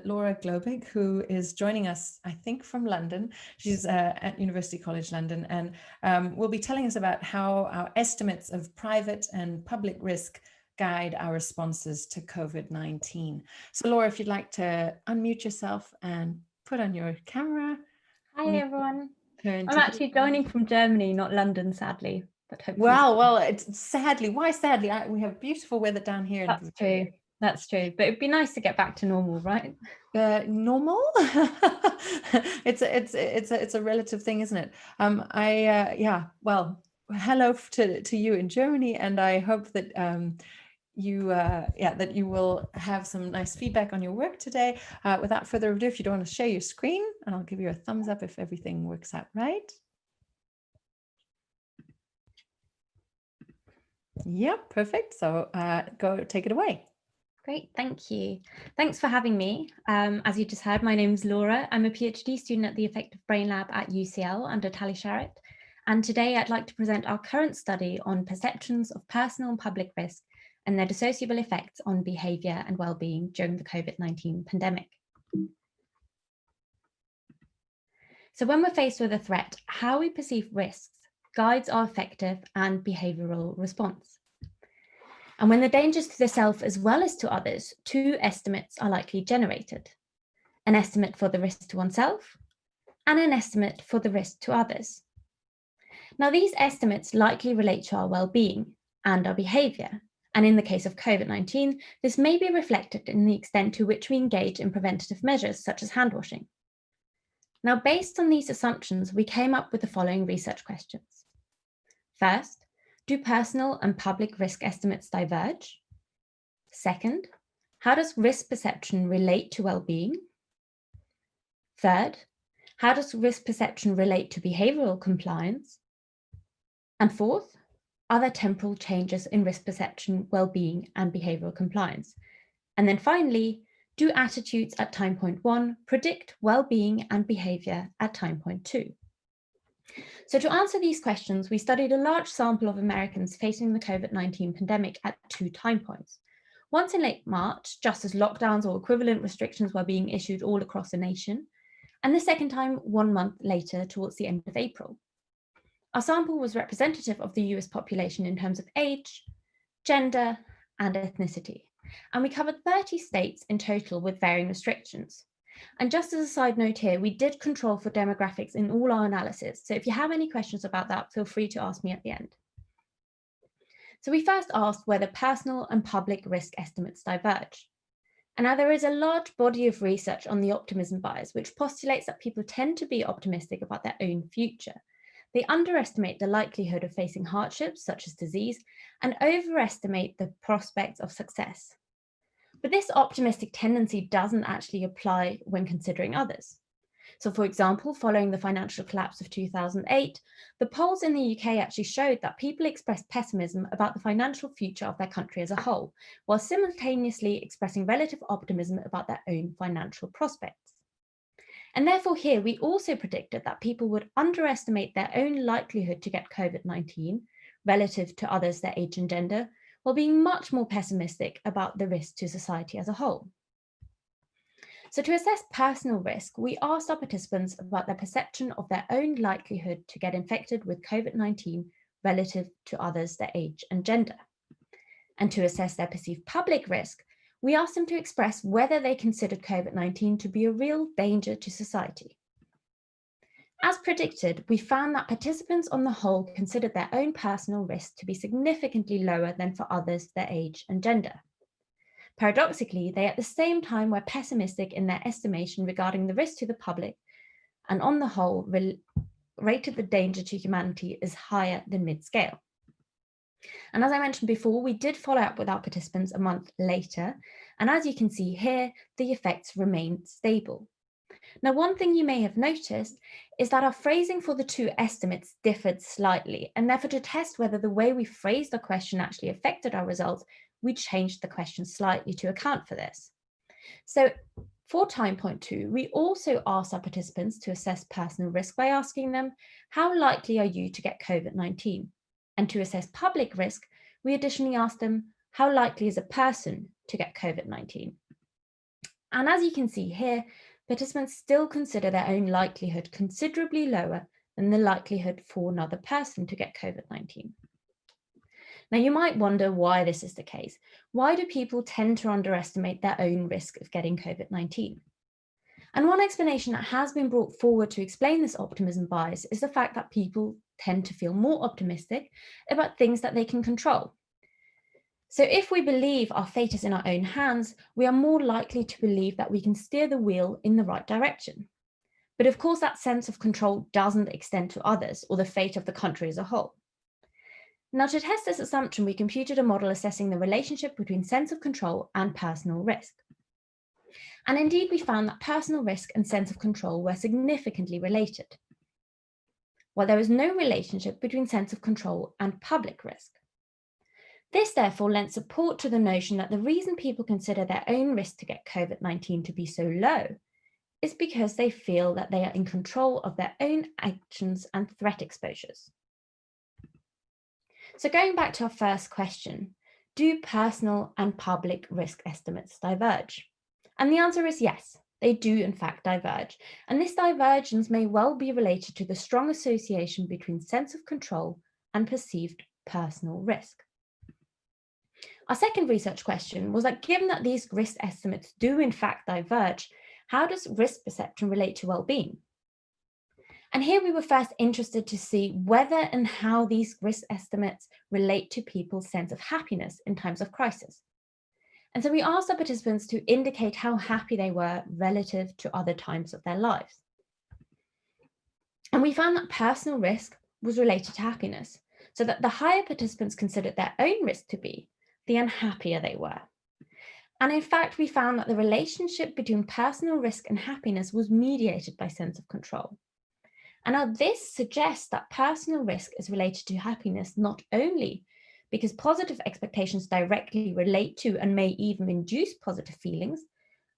Laura Globig, who is joining us, I think, from London. She's at University College London, and will be telling us about how our estimates of private and public risk guide our responses to COVID-19. So Laura, if you'd like to unmute yourself and put on your camera. Hi everyone. I'm actually joining from Germany, not London, sadly. But hopefully. Well, it's sadly. Why sadly? We have beautiful weather down here. That's true. That's true. But it'd be nice to get back to normal, right? Normal? It's a relative thing, isn't it? Yeah. Well, hello to you in Germany, and I hope that that you will have some nice feedback on your work today. Without further ado, if you don't want to share your screen, and I'll give you a thumbs up if everything works out right. Yeah, perfect. So go take it away. Great, thank you. Thanks for having me. As you just heard, my name's Laura. I'm a PhD student at the Affective Brain Lab at UCL under Tali Sharrett. And today I'd like to present our current study on perceptions of personal and public risk and their dissociable effects on behaviour and well-being during the COVID-19 pandemic. So when we're faced with a threat, how we perceive risks guides our affective and behavioural response. And when the dangers to the self as well as to others, two estimates are likely generated: an estimate for the risk to oneself and an estimate for the risk to others. Now, these estimates likely relate to our well-being and our behaviour. And in the case of COVID-19, this may be reflected in the extent to which we engage in preventative measures such as hand washing. Now, based on these assumptions, we came up with the following research questions. First, do personal and public risk estimates diverge? Second, how does risk perception relate to well-being? Third, how does risk perception relate to behavioural compliance? And fourth, are there temporal changes in risk perception, well-being, and behavioural compliance? And then finally, do attitudes at time point 1 predict well-being and behaviour at time point 2? So to answer these questions, we studied a large sample of Americans facing the COVID-19 pandemic at 2 time points. Once in late March, just as lockdowns or equivalent restrictions were being issued all across the nation, and the second time 1 month later towards the end of April. Our sample was representative of the US population in terms of age, gender, and ethnicity. And we covered 30 states in total with varying restrictions. And just as a side note here, we did control for demographics in all our analysis. So if you have any questions about that, feel free to ask me at the end. So we first asked whether personal and public risk estimates diverge. And now there is a large body of research on the optimism bias, which postulates that people tend to be optimistic about their own future. They underestimate the likelihood of facing hardships such as disease and overestimate the prospects of success. But this optimistic tendency doesn't actually apply when considering others. So for example, following the financial collapse of 2008, the polls in the UK actually showed that people expressed pessimism about the financial future of their country as a whole, while simultaneously expressing relative optimism about their own financial prospects. And therefore here, we also predicted that people would underestimate their own likelihood to get COVID-19 relative to others, their age and gender, while being much more pessimistic about the risk to society as a whole. So to assess personal risk, we asked our participants about their perception of their own likelihood to get infected with COVID-19 relative to others, their age and gender. And to assess their perceived public risk, we asked them to express whether they considered COVID-19 to be a real danger to society. As predicted, we found that participants on the whole considered their own personal risk to be significantly lower than for others, their age and gender. Paradoxically, they at the same time were pessimistic in their estimation regarding the risk to the public, and on the whole, rated the danger to humanity as higher than mid-scale. And as I mentioned before, we did follow up with our participants a month later, and as you can see here, the effects remained stable. Now, one thing you may have noticed is that our phrasing for the two estimates differed slightly, and therefore to test whether the way we phrased the question actually affected our results, we changed the question slightly to account for this. So for time point 2, we also asked our participants to assess personal risk by asking them, how likely are you to get COVID-19? And to assess public risk, we additionally asked them, how likely is a person to get COVID-19? And as you can see here, participants still consider their own likelihood considerably lower than the likelihood for another person to get COVID-19. Now, you might wonder why this is the case. Why do people tend to underestimate their own risk of getting COVID-19? And one explanation that has been brought forward to explain this optimism bias is the fact that people tend to feel more optimistic about things that they can control. So if we believe our fate is in our own hands, we are more likely to believe that we can steer the wheel in the right direction. But of course, that sense of control doesn't extend to others or the fate of the country as a whole. Now, to test this assumption, we computed a model assessing the relationship between sense of control and personal risk. And indeed, we found that personal risk and sense of control were significantly related, while there was no relationship between sense of control and public risk. This therefore lent support to the notion that the reason people consider their own risk to get COVID-19 to be so low is because they feel that they are in control of their own actions and threat exposures. So going back to our first question, do personal and public risk estimates diverge? And the answer is yes, they do in fact diverge. And this divergence may well be related to the strong association between sense of control and perceived personal risk. Our second research question was that given that these risk estimates do in fact diverge, how does risk perception relate to well-being? And here we were first interested to see whether and how these risk estimates relate to people's sense of happiness in times of crisis. And so we asked our participants to indicate how happy they were relative to other times of their lives. And we found that personal risk was related to happiness, so that the higher participants considered their own risk to be, the unhappier they were. And in fact, we found that the relationship between personal risk and happiness was mediated by sense of control. And now this suggests that personal risk is related to happiness not only because positive expectations directly relate to and may even induce positive feelings,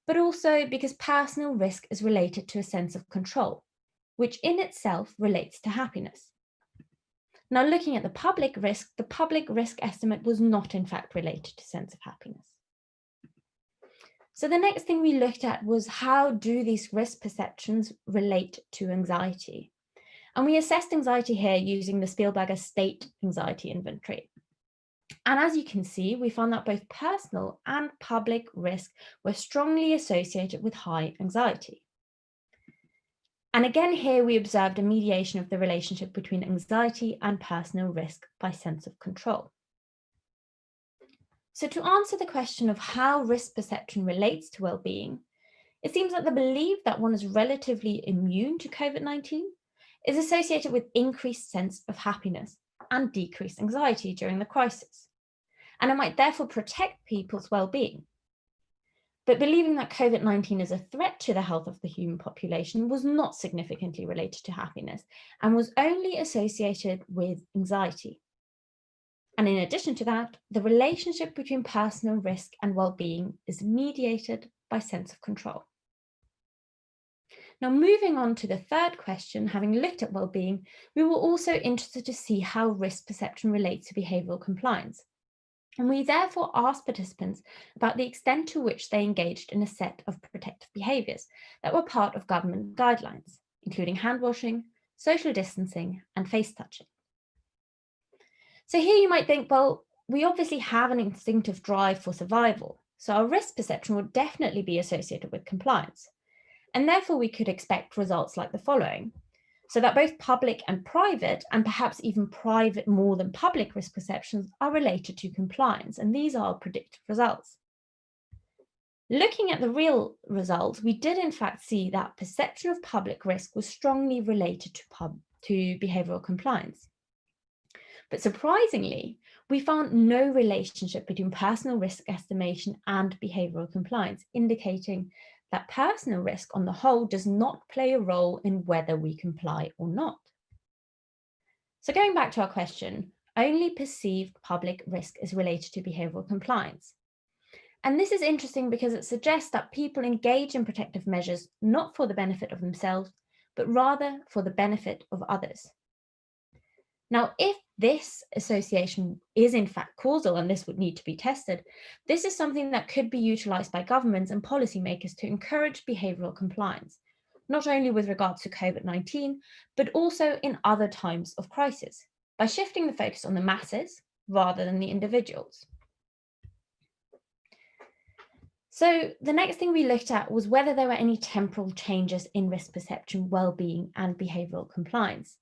but also because personal risk is related to a sense of control, which in itself relates to happiness. Now, looking at the public risk estimate was not in fact related to sense of happiness. So the next thing we looked at was how do these risk perceptions relate to anxiety? And we assessed anxiety here using the Spielberger State Anxiety Inventory. And as you can see, we found that both personal and public risk were strongly associated with high anxiety. And again, here we observed a mediation of the relationship between anxiety and personal risk by sense of control. So to answer the question of how risk perception relates to well-being, it seems that the belief that one is relatively immune to COVID-19 is associated with increased sense of happiness and decreased anxiety during the crisis. And it might therefore protect people's well-being. But believing that COVID-19 is a threat to the health of the human population was not significantly related to happiness and was only associated with anxiety. And in addition to that, the relationship between personal risk and well-being is mediated by sense of control. Now, moving on to the third question, having looked at well-being, we were also interested to see how risk perception relates to behavioural compliance. And we therefore asked participants about the extent to which they engaged in a set of protective behaviours that were part of government guidelines, including hand washing, social distancing, and face touching. So here you might think, well, we obviously have an instinctive drive for survival, so our risk perception would definitely be associated with compliance. And therefore we could expect results like the following. So that both public and private, and perhaps even private more than public risk perceptions are related to compliance, and these are predicted results. Looking at the real results, we did in fact see that perception of public risk was strongly related to behavioural compliance. But surprisingly, we found no relationship between personal risk estimation and behavioural compliance, indicating that personal risk on the whole does not play a role in whether we comply or not. So going back to our question, only perceived public risk is related to behavioural compliance. And this is interesting because it suggests that people engage in protective measures not for the benefit of themselves, but rather for the benefit of others. Now, if this association is in fact causal, and this would need to be tested, this is something that could be utilised by governments and policymakers to encourage behavioural compliance, not only with regards to COVID-19, but also in other times of crisis, by shifting the focus on the masses rather than the individuals. So the next thing we looked at was whether there were any temporal changes in risk perception, well-being, and behavioural compliance.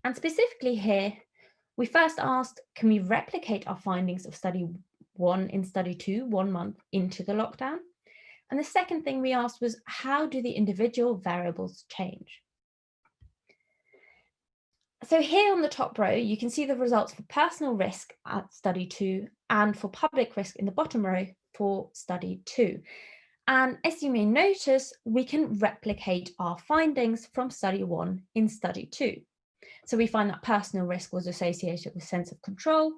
And specifically here, we first asked, can we replicate our findings of study 1 in study 2 1 month into the lockdown? And the second thing we asked was, how do the individual variables change? So here on the top row, you can see the results for personal risk at study 2 and for public risk in the bottom row for study 2. And as you may notice, we can replicate our findings from study 1 in study 2. So we find that personal risk was associated with sense of control.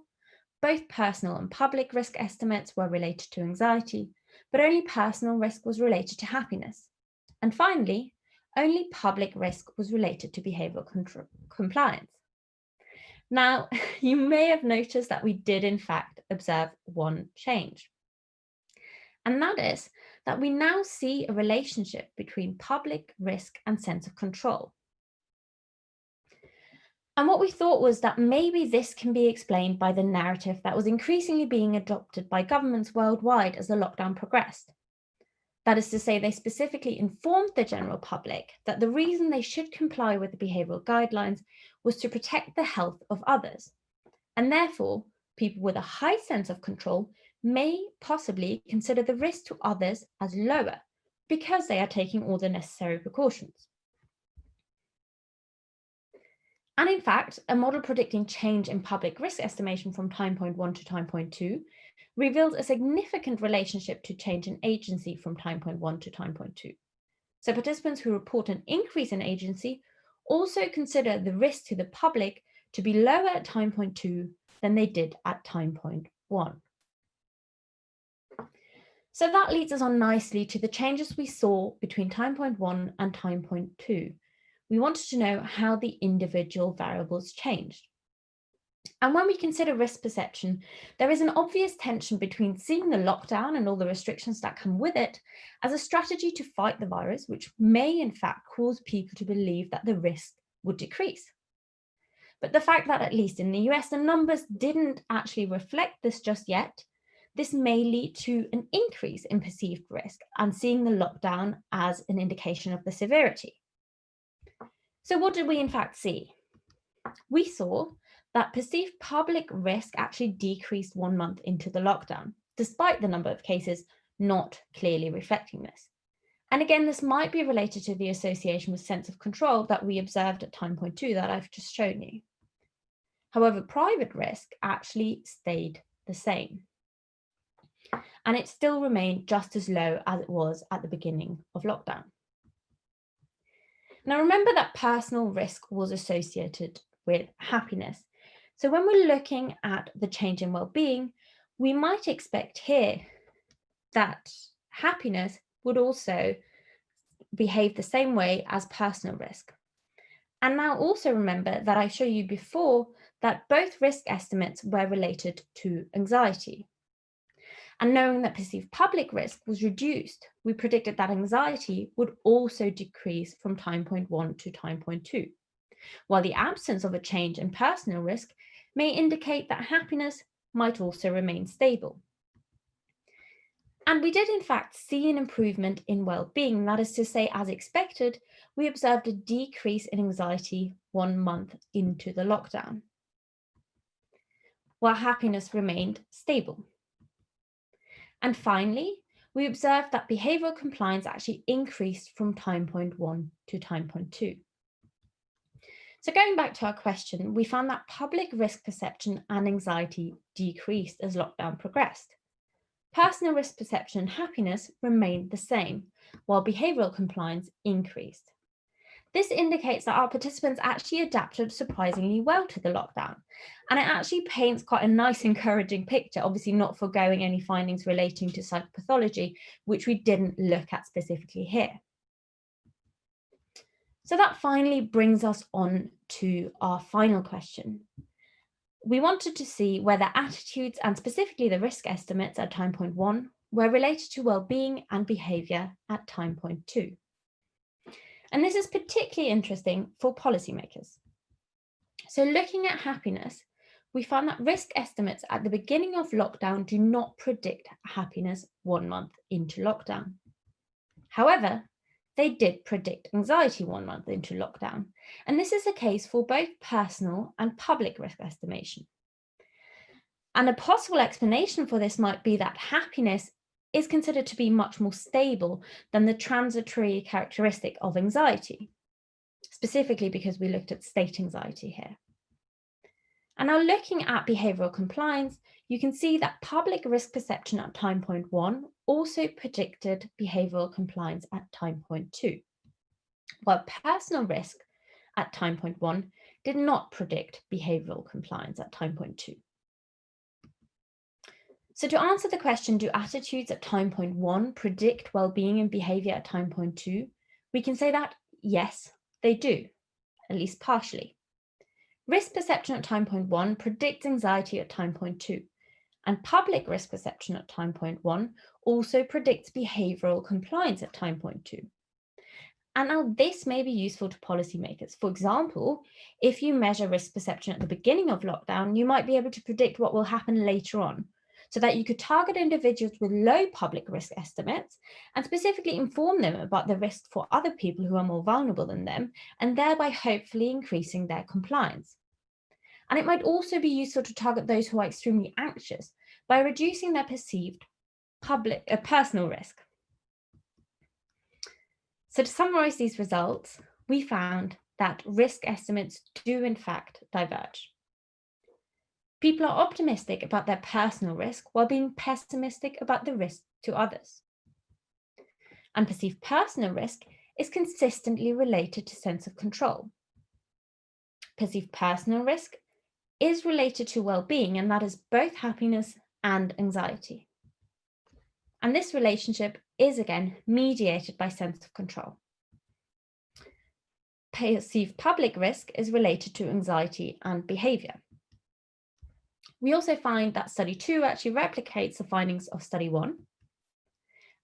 Both personal and public risk estimates were related to anxiety, but only personal risk was related to happiness. And finally, only public risk was related to behavioural compliance. Now, you may have noticed that we did in fact observe one change. And that is that we now see a relationship between public risk and sense of control. And what we thought was that maybe this can be explained by the narrative that was increasingly being adopted by governments worldwide as the lockdown progressed. That is to say, they specifically informed the general public that the reason they should comply with the behavioural guidelines was to protect the health of others. And therefore, people with a high sense of control may possibly consider the risk to others as lower because they are taking all the necessary precautions. And in fact, a model predicting change in public risk estimation from time point 1 to time point 2 revealed a significant relationship to change in agency from time point 1 to time point 2. So participants who report an increase in agency also consider the risk to the public to be lower at time point 2 than they did at time point 1. So that leads us on nicely to the changes we saw between time point 1 and time point 2. We wanted to know how the individual variables changed. And when we consider risk perception, there is an obvious tension between seeing the lockdown and all the restrictions that come with it as a strategy to fight the virus, which may in fact cause people to believe that the risk would decrease. But the fact that at least in the US, the numbers didn't actually reflect this just yet, this may lead to an increase in perceived risk and seeing the lockdown as an indication of the severity. So what did we in fact see? We saw that perceived public risk actually decreased 1 month into the lockdown, despite the number of cases not clearly reflecting this. And again, this might be related to the association with sense of control that we observed at time point 2 that I've just shown you. However, private risk actually stayed the same. And it still remained just as low as it was at the beginning of lockdown. Now, remember that personal risk was associated with happiness. So when we're looking at the change in well-being, we might expect here that happiness would also behave the same way as personal risk. And now also remember that I showed you before that both risk estimates were related to anxiety. And knowing that perceived public risk was reduced, we predicted that anxiety would also decrease from time point 1 to time point 2, while the absence of a change in personal risk may indicate that happiness might also remain stable. And we did in fact see an improvement in well-being, that is to say, as expected, we observed a decrease in anxiety 1 month into the lockdown, while happiness remained stable. And finally, we observed that behavioural compliance actually increased from time point 1 to time point 2. So going back to our question, we found that public risk perception and anxiety decreased as lockdown progressed. Personal risk perception and happiness remained the same, while behavioural compliance increased. This indicates that our participants actually adapted surprisingly well to the lockdown. And it actually paints quite a nice, encouraging picture, obviously not foregoing any findings relating to psychopathology, which we didn't look at specifically here. So that finally brings us on to our final question. We wanted to see whether attitudes and specifically the risk estimates at time point 1 were related to well-being and behaviour at time point 2. And this is particularly interesting for policymakers. So looking at happiness, we found that risk estimates at the beginning of lockdown do not predict happiness 1 month into lockdown. However, they did predict anxiety 1 month into lockdown. And this is the case for both personal and public risk estimation. And a possible explanation for this might be that happiness is considered to be much more stable than the transitory characteristic of anxiety, specifically because we looked at state anxiety here. And now looking at behavioural compliance, you can see that public risk perception at time point 1 also predicted behavioural compliance at time point 2, while personal risk at time point 1 did not predict behavioural compliance at time point 2. So to answer the question, do attitudes at time point 1 predict well-being and behaviour at time point 2, we can say that yes, they do, at least partially. Risk perception at time point 1 predicts anxiety at time point 2, and public risk perception at time point 1 also predicts behavioural compliance at time point 2. And now this may be useful to policymakers. For example, if you measure risk perception at the beginning of lockdown, you might be able to predict what will happen later on, so that you could target individuals with low public risk estimates and specifically inform them about the risk for other people who are more vulnerable than them, and thereby hopefully increasing their compliance. And it might also be useful to target those who are extremely anxious by reducing their perceived personal risk. So to summarize these results, we found that risk estimates do in fact diverge. People are optimistic about their personal risk while being pessimistic about the risk to others. And perceived personal risk is consistently related to sense of control. Perceived personal risk is related to well-being, and that is both happiness and anxiety. And this relationship is again mediated by sense of control. Perceived public risk is related to anxiety and behaviour. We also find that study 2 actually replicates the findings of study 1,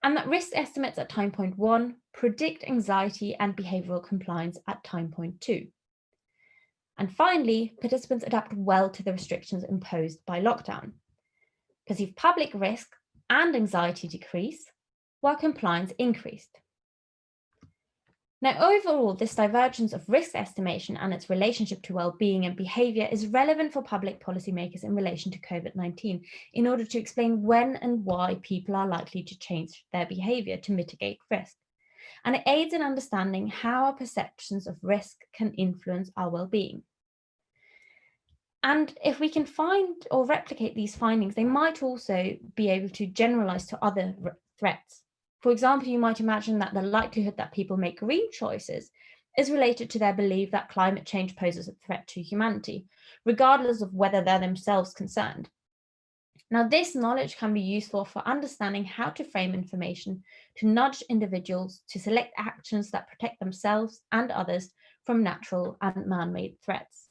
and that risk estimates at time point 1 predict anxiety and behavioural compliance at time point 2. And finally, participants adapt well to the restrictions imposed by lockdown. Perceived public risk and anxiety decrease, while compliance increased. Now, overall, this divergence of risk estimation and its relationship to well-being and behaviour is relevant for public policymakers in relation to COVID-19 in order to explain when and why people are likely to change their behaviour to mitigate risk. And it aids in understanding how our perceptions of risk can influence our well-being. And if we can find or replicate these findings, they might also be able to generalise to other threats. For example, you might imagine that the likelihood that people make green choices is related to their belief that climate change poses a threat to humanity, regardless of whether they're themselves concerned. Now, this knowledge can be useful for understanding how to frame information to nudge individuals to select actions that protect themselves and others from natural and man-made threats.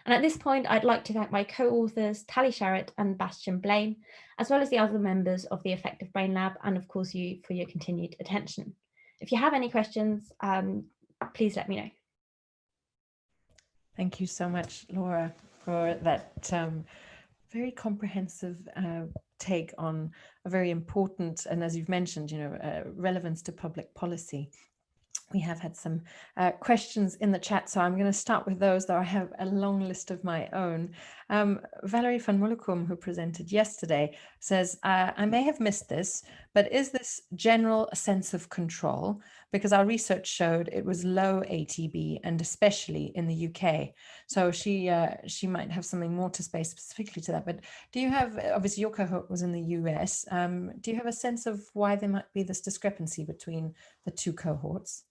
And at this point, I'd like to thank my co-authors, Tally Sharrett and Bastian Blaine, as well as the other members of the Effective Brain Lab, and of course you for your continued attention. If you have any questions, please let me know. Thank you so much, Laura, for that very comprehensive take on a very important, and as you've mentioned, relevance to public policy. We have had some questions in the chat, so I'm going to start with those, though I have a long list of my own. Valerie van Mullikum, who presented yesterday, says, I may have missed this, but is this general sense of control? Because our research showed it was low ATB, and especially in the UK. So she might have something more to say specifically to that. But do you have, obviously your cohort was in the US, do you have a sense of why there might be this discrepancy between the two cohorts?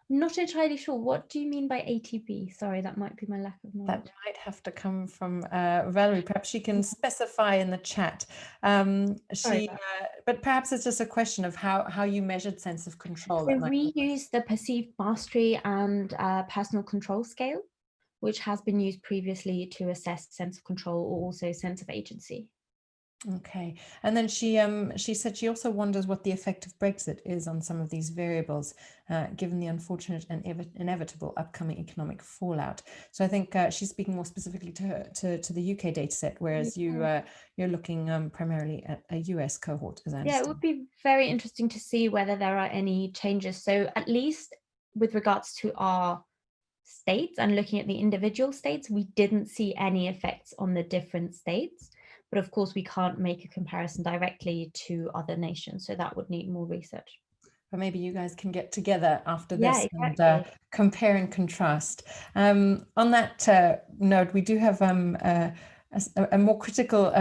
Not entirely sure. What do you mean by ATP? Sorry, that might be my lack of knowledge. That might have to come from Valerie. Perhaps she can specify in the chat. But perhaps it's just a question of how you measured sense of control. So we use the perceived mastery and personal control scale, which has been used previously to assess sense of control or also sense of agency. Okay, and then she said she also wonders what the effect of Brexit is on some of these variables, given the unfortunate and inevitable upcoming economic fallout. So I think she's speaking more specifically to the UK data set, whereas you're looking primarily at a US cohort, as I understand. Yeah, it would be very interesting to see whether there are any changes. So at least with regards to our states and looking at the individual states, we didn't see any effects on the different states. But of course, we can't make a comparison directly to other nations. So that would need more research. But maybe you guys can get together after this exactly. and compare and contrast. On that note, we do have a more critical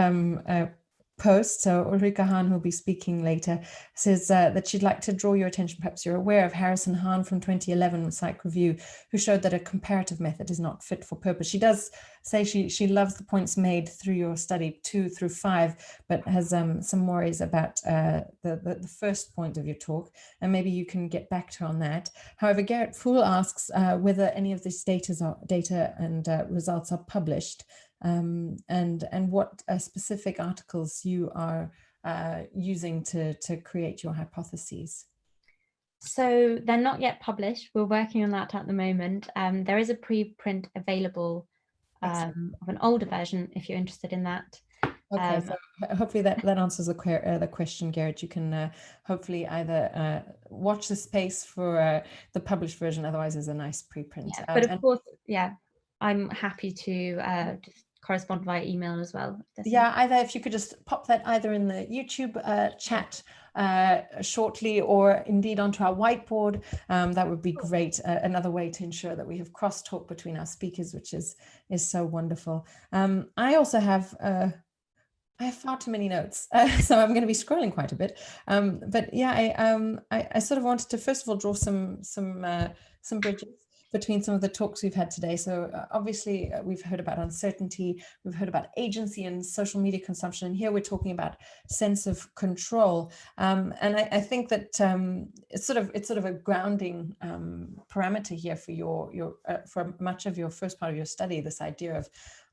post. So Ulrika Hahn, who'll be speaking later, says that she'd like to draw your attention. Perhaps you're aware of Harrison Hahn from 2011 Psych Review, who showed that a comparative method is not fit for purpose. She does say she loves the points made through your study 2 through 5, but has some worries about the first point of your talk, and maybe you can get back to her on that. However, Garrett Fool asks whether any of this data and results are published, and what specific articles you are using to create your hypotheses. So they're not yet published. We're working on that at the moment. There is a preprint available of an older version if you're interested in that. Okay, so hopefully that answers the question, Garrett. You can hopefully either watch the space for the published version, otherwise there's a nice preprint. Yeah, but of course, I'm happy to just correspond via email as well. Either if you could just pop that either in the YouTube chat shortly, or indeed onto our whiteboard, that would be great. Another way to ensure that we have crosstalk between our speakers, which is so wonderful. I also have I have far too many notes, so I'm going to be scrolling quite a bit. But yeah, I sort of wanted to first of all draw some bridges between some of the talks we've had today. So obviously we've heard about uncertainty, we've heard about agency and social media consumption, and here we're talking about sense of control. And I think that it's sort of a grounding parameter here for for much of your first part of your study, this idea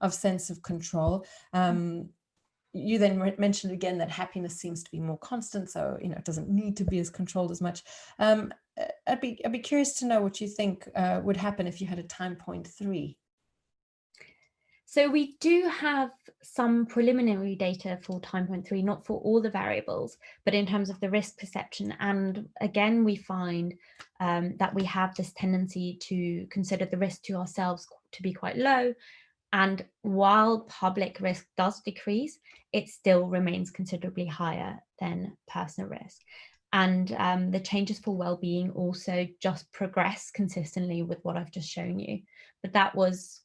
of sense of control. You then mentioned again that happiness seems to be more constant, so it doesn't need to be as controlled as much. I'd be curious to know what you think would happen if you had a time point 3. So we do have some preliminary data for time point 3, not for all the variables, but in terms of the risk perception. And again, we find that we have this tendency to consider the risk to ourselves to be quite low. And while public risk does decrease, it still remains considerably higher than personal risk. And the changes for well-being also just progress consistently with what I've just shown you. But that was,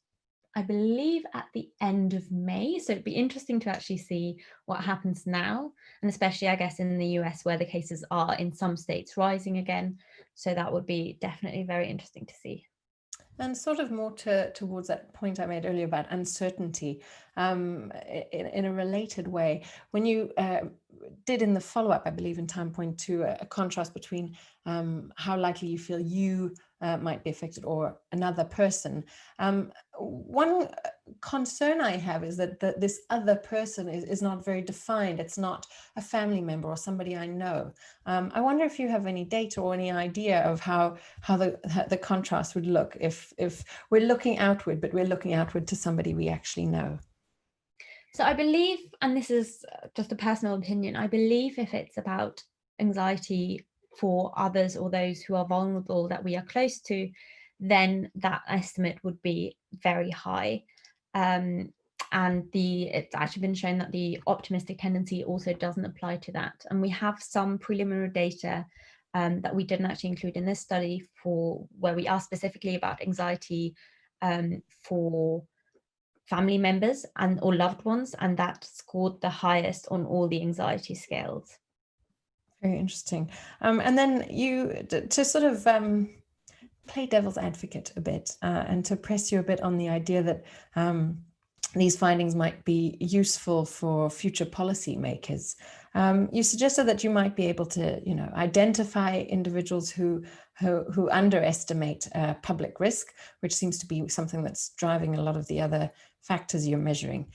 I believe, at the end of May. So it'd be interesting to actually see what happens now. And especially, I guess, in the US, where the cases are in some states rising again. So that would be definitely very interesting to see. And sort of more towards that point I made earlier about uncertainty, in a related way, when you did in the follow-up, I believe in time point 2, a contrast between how likely you feel you might be affected or another person. One concern I have is that this other person is not very defined. It's not a family member or somebody I know. I wonder if you have any data or any idea of how the contrast would look if we're looking outward, but we're looking outward to somebody we actually know. So I believe, and this is just a personal opinion, I believe if it's about anxiety for others or those who are vulnerable that we are close to, then that estimate would be very high. And it's actually been shown that the optimistic tendency also doesn't apply to that. And we have some preliminary data that we didn't actually include in this study for where we asked specifically about anxiety for family members or loved ones, and that scored the highest on all the anxiety scales. Very interesting. And then to sort of play devil's advocate a bit and to press you a bit on the idea that these findings might be useful for future policymakers. You suggested that you might be able to, identify individuals who underestimate public risk, which seems to be something that's driving a lot of the other factors you're measuring.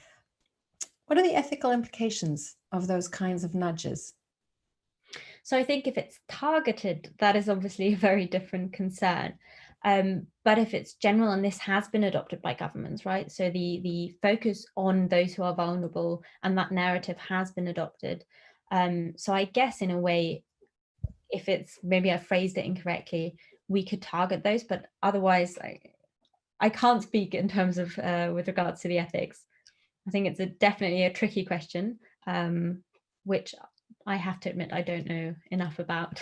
What are the ethical implications of those kinds of nudges? So I think if it's targeted, that is obviously a very different concern. But if it's general, and this has been adopted by governments, right? So the focus on those who are vulnerable, and that narrative has been adopted. So I guess in a way, if it's, maybe I phrased it incorrectly, we could target those, but otherwise I can't speak in terms of with regards to the ethics. I think it's definitely a tricky question, which I have to admit I don't know enough about.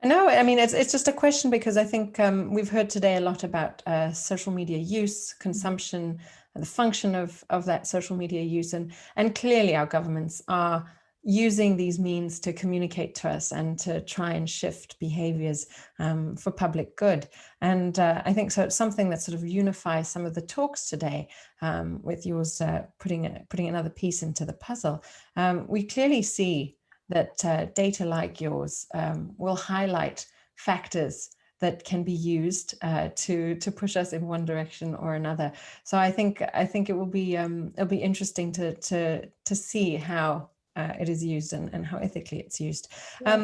No, I mean, it's just a question because I think we've heard today a lot about social media use, consumption, and the function of that social media use. And clearly our governments are using these means to communicate to us and to try and shift behaviors for public good. And I think so it's something that sort of unifies some of the talks today, with yours putting another piece into the puzzle. We clearly see that data like yours will highlight factors that can be used to push us in one direction or another. So I think it will be it'll be interesting to see how it is used and how ethically it's used. I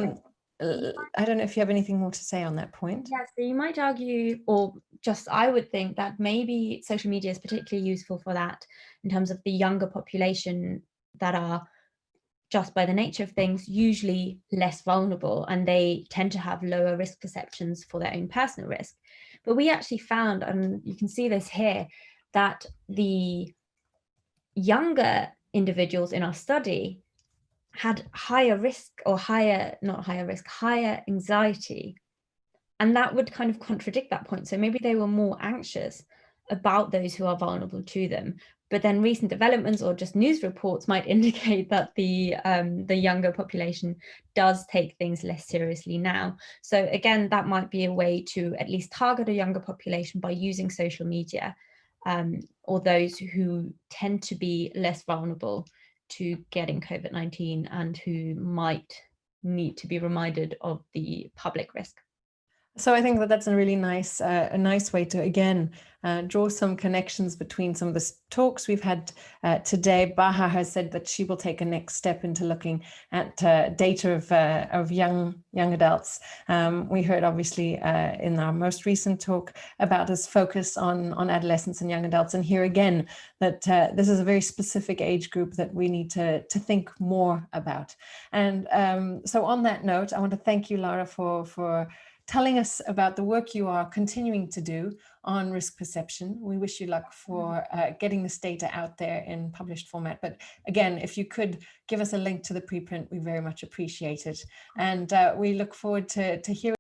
don't know if you have anything more to say on that point. Yeah, so you might argue, or just I would think that maybe social media is particularly useful for that in terms of the younger population that are, just by the nature of things, usually less vulnerable, and they tend to have lower risk perceptions for their own personal risk. But we actually found, and you can see this here, that the younger individuals in our study had higher risk, or higher anxiety. And that would kind of contradict that point. So maybe they were more anxious about those who are vulnerable to them. But then recent developments or just news reports might indicate that the younger population does take things less seriously now. So again, that might be a way to at least target a younger population by using social media, or those who tend to be less vulnerable to getting COVID-19 and who might need to be reminded of the public risk. So I think that that's a really nice way to, again, draw some connections between some of the talks we've had today. Baha has said that she will take a next step into looking at data of young adults. We heard obviously in our most recent talk about this focus on adolescents and young adults, and here again that this is a very specific age group that we need to think more about. And so on that note, I want to thank you, Lara, for telling us about the work you are continuing to do on risk perception. We wish you luck for getting this data out there in published format. But again, if you could give us a link to the preprint, we very much appreciate it. And we look forward to hearing